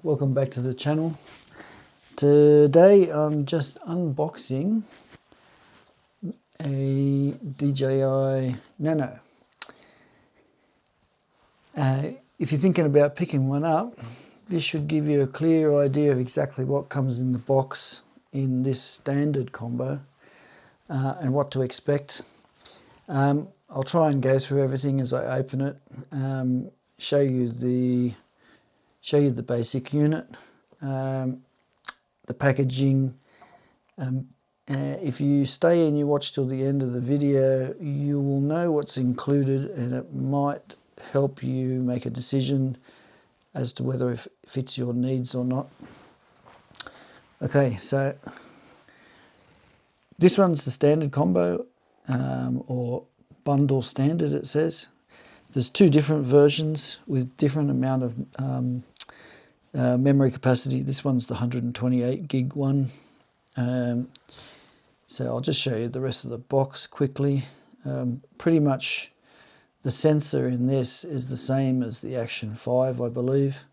welcome back to the channel. Today I'm just unboxing a DJI Nano. If you're thinking about picking one up, this should give you a clear idea of exactly what comes in the box in this standard combo and what to expect. I'll try and go through everything as I open it, show you the basic unit, the packaging. If you stay and you watch till the end of the video, you will know what's included, and it might help you make a decision as to whether it fits your needs or not. Okay, so this one's the standard combo, or bundle standard it says. There's two different versions with different amount of memory capacity. This one's the 128 gig one. So I'll just show you the rest of the box quickly. Pretty much the sensor in this is the same as the Action 5, I believe.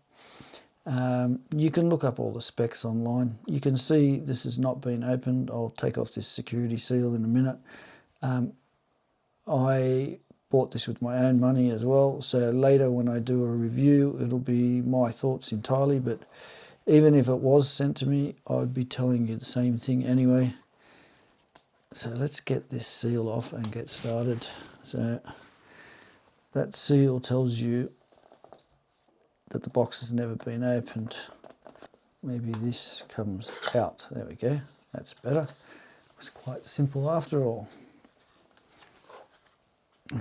You can look up all the specs online. You can see this has not been opened. I'll take off this security seal in a minute. I bought this with my own money as well, so later when I do a review it'll be my thoughts entirely, but even if it was sent to me I'd be telling you the same thing anyway. So let's get this seal off and get started. So that seal tells you that the box has never been opened. Maybe this comes out. There we go, that's better. It was quite simple after all.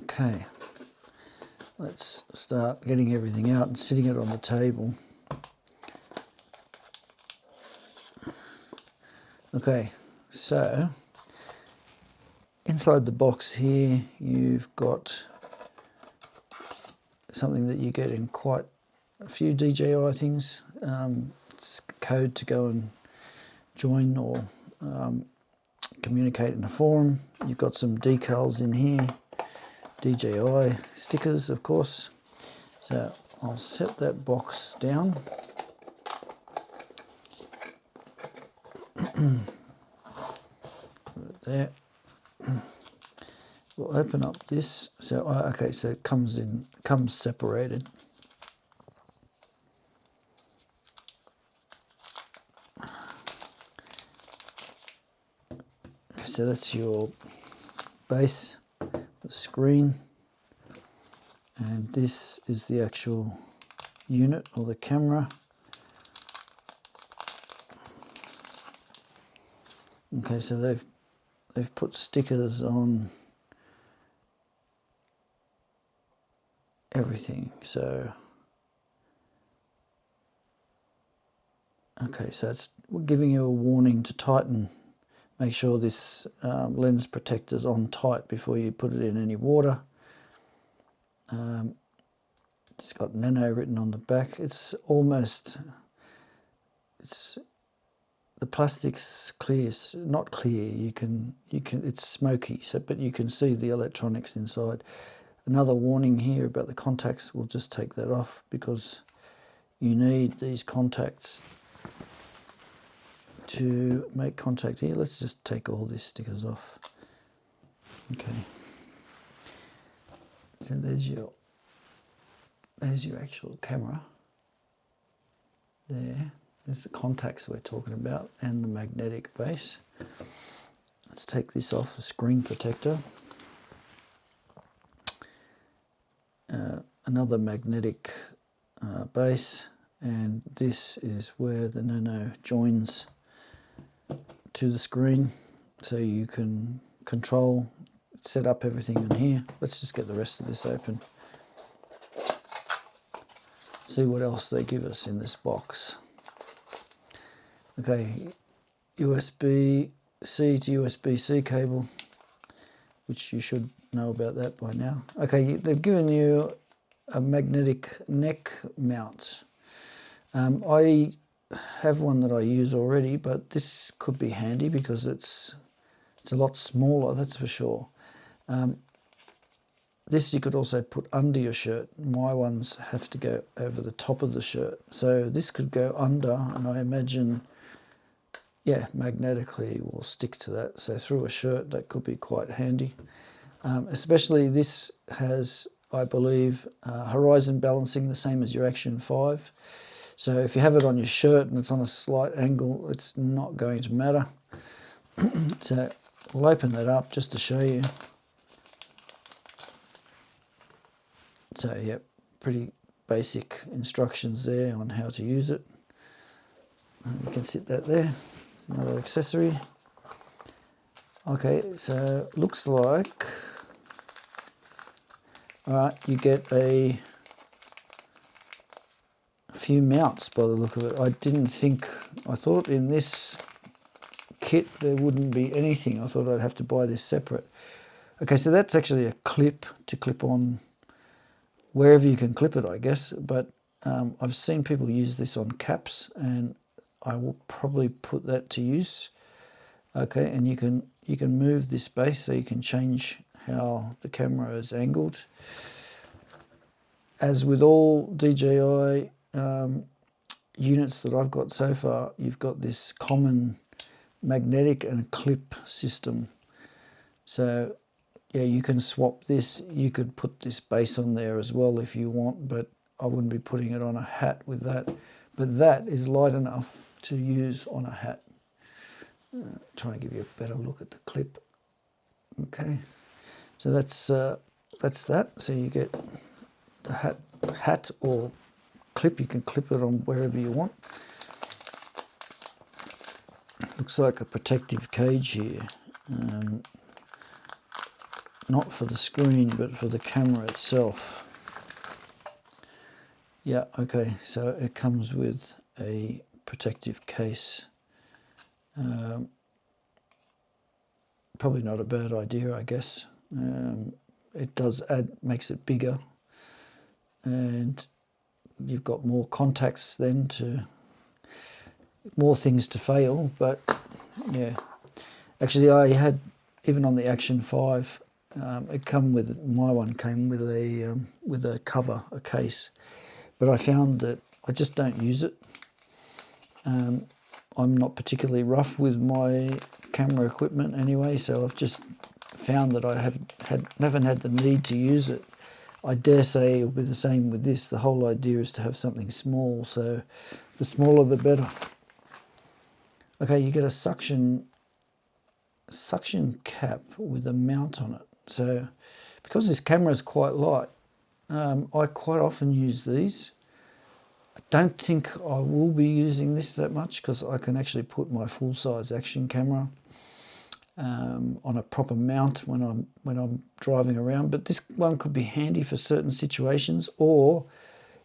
Okay, let's start getting everything out and sitting it on the table. Okay, so inside the box here you've got something that you get in quite a few DJI things. It's code to go and join or communicate in a forum. You've got some decals in here. DJI stickers, of course. So I'll set that box down. Put it there. We'll open up this. So okay, so it comes separated. Okay, so that's your base. Screen, and this is the actual unit or the camera. Okay, so they've put stickers on everything. So okay, so it's giving you a warning to tighten. Make sure this lens protector's on tight before you put it in any water. It's got Nano written on the back. It's the plastic's clear, not clear. It's smoky. So, but you can see the electronics inside. Another warning here about the contacts. We'll just take that off because you need these contacts to make contact here. Let's just take all these stickers off. Okay. So there's your actual camera. There's the contacts we're talking about and the magnetic base. Let's take this off, the screen protector. Another magnetic base, and this is where the Nano joins to the screen, so you can control, set up everything in here. Let's just get the rest of this open. See what else they give us in this box. Okay, USB-C to USB-C cable, which you should know about that by now. Okay, they've given you a magnetic neck mount. I have one that I use already, but this could be handy because it's a lot smaller, that's for sure. this you could also put under your shirt. My ones have to go over the top of the shirt. So this could go under, and I imagine, yeah, magnetically will stick to that. So through a shirt, that could be quite handy. Especially this has, I believe, horizon balancing, the same as your Action 5. So if you have it on your shirt and it's on a slight angle, it's not going to matter. So we'll open that up just to show you. So yeah, pretty basic instructions there on how to use it. You can sit that there. Another accessory. Okay, so looks like, all right, you get a few mounts by the look of it. I thought in this kit there wouldn't be anything. I thought I'd have to buy this separate. Okay, so that's actually a clip to clip on wherever you can clip it, I guess. But I've seen people use this on caps, and I will probably put that to use. Okay, and you can move this base, so you can change how the camera is angled. As with all DJI units that I've got so far, you've got this common magnetic and clip system. So yeah, you can swap this. You could put this base on there as well if you want, but I wouldn't be putting it on a hat with that. But that is light enough to use on a hat. Trying to give you a better look at the clip. Okay, so that's that. So you get the hat or clip. You can clip it on wherever you want. Looks like a protective cage here. Not for the screen, but for the camera itself. Yeah, okay, so it comes with a protective case. Probably not a bad idea, I guess. It does makes it bigger, and you've got more contacts then, to more things to fail. But yeah, actually I had, even on the Action 5, my one came with a cover, a case, but I found that I just don't use it. I'm not particularly rough with my camera equipment anyway, so I've just found that I haven't had the need to use it. I dare say it'll be the same with this. The whole idea is to have something small, so the smaller the better. Okay, you get a suction cap with a mount on it. So because this camera is quite light, I quite often use these. I don't think I will be using this that much, because I can actually put my full-size action camera on a proper mount when I'm driving around. But this one could be handy for certain situations, or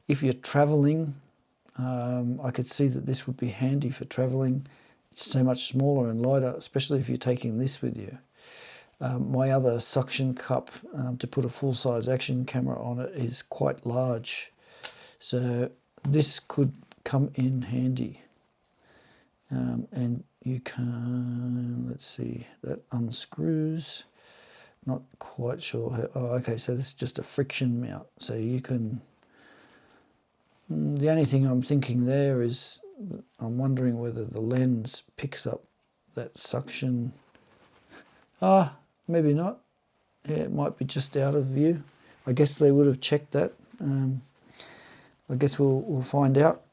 if you're traveling, I could see that this would be handy for traveling. It's so much smaller and lighter, especially if you're taking this with you. My other suction cup to put a full-size action camera on it is quite large, so this could come in handy. And you can, let's see, that unscrews. Not quite sure how, oh, okay, so this is just a friction mount, so you can, the only thing I'm thinking there is, I'm wondering whether the lens picks up that suction. Maybe not. Yeah, it might be just out of view. I guess they would have checked that. I guess we'll find out.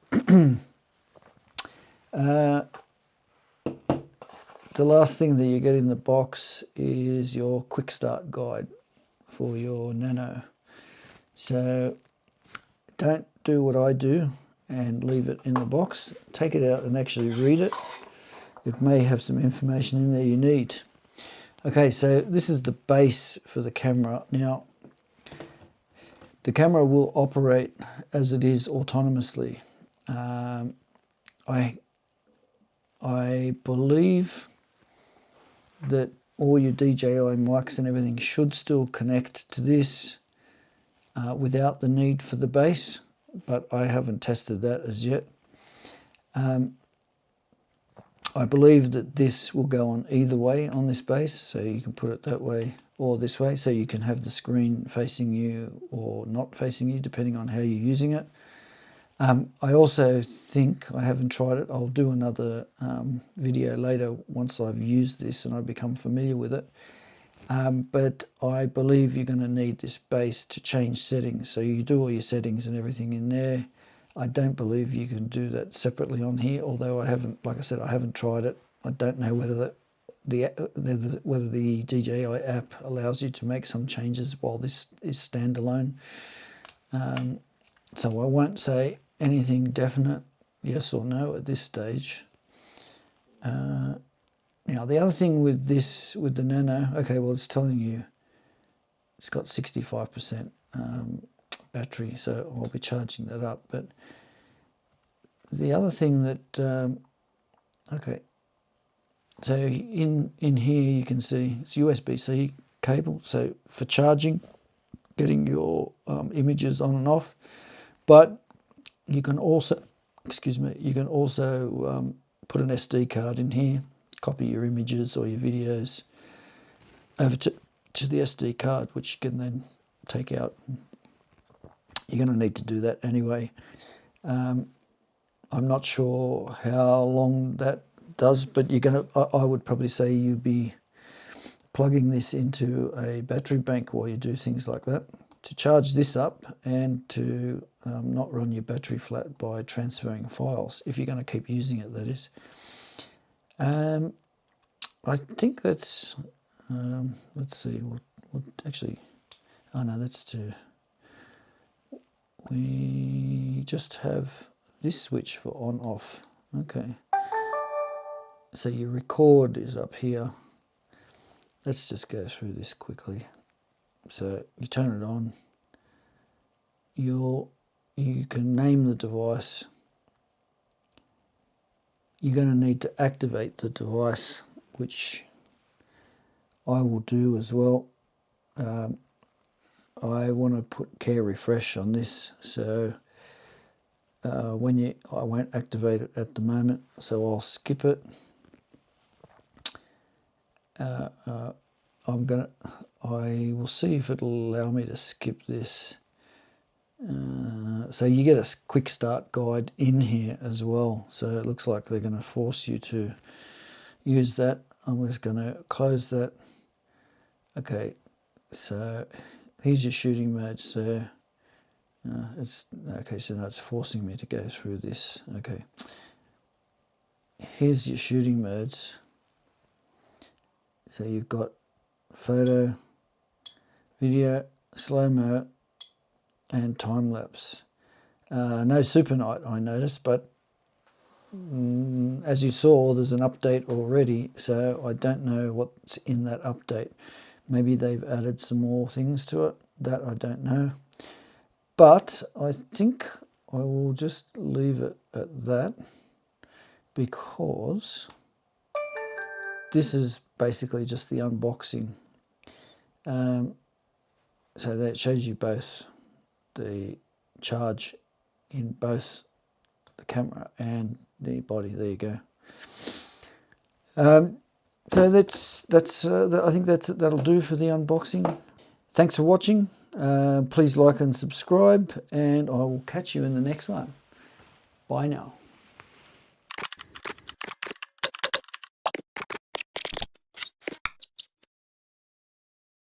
The last thing that you get in the box is your quick start guide for your Nano. So don't do what I do and leave it in the box. Take it out and actually read it. It may have some information in there you need. Okay, so this is the base for the camera. Now, the camera will operate as it is autonomously. I believe that all your DJI mics and everything should still connect to this without the need for the base, but I haven't tested that as yet. I believe that this will go on either way on this base, so you can put it that way or this way, so you can have the screen facing you or not facing you depending on how you're using it. I also think, I haven't tried it, I'll do another video later once I've used this and I become familiar with it. But I believe you're going to need this base to change settings. So you do all your settings and everything in there. I don't believe you can do that separately on here, although I haven't, like I said, I haven't tried it. I don't know whether whether the DJI app allows you to make some changes while this is standalone. So I won't say anything definite, yes or no, at this stage. Now, the other thing with this, with the Nano, okay, well, it's telling you it's got 65% battery, so I'll be charging that up. But the other thing that, okay, so in here you can see it's USB-C cable, so for charging, getting your images on and off. But you can also, excuse me, you can also put an SD card in here, copy your images or your videos over to the SD card, which you can then take out. You're going to need to do that anyway. I'm not sure how long that does, but you're going to, I would probably say you'd be plugging this into a battery bank while you do things like that, to charge this up and to not run your battery flat by transferring files, if you're going to keep using it, that is. I think that's, let's see, what actually, oh no, that's to, we just have this switch for on off. Okay, so your record is up here. Let's just go through this quickly. So you turn it on, you can name the device. You're going to need to activate the device, which I will do as well. I want to put care refresh on this, so I won't activate it at the moment, so I'll skip it. I will see if it'll allow me to skip this. So you get a quick start guide in here as well, so it looks like they're going to force you to use that. I'm just going to close that. Okay, so here's your shooting mode. So it's okay, so now it's forcing me to go through this. Okay, here's your shooting modes. So you've got photo, video, slow-mo, and time-lapse. No super night, I noticed, but as you saw, there's an update already, so I don't know what's in that update. Maybe they've added some more things to it, that I don't know. But I think I will just leave it at that, because this is basically just the unboxing. So that shows you both the charge in both the camera and the body. There you go. So that's I think that'll do for the unboxing. Thanks for watching. Please like and subscribe, and I will catch you in the next one. Bye now.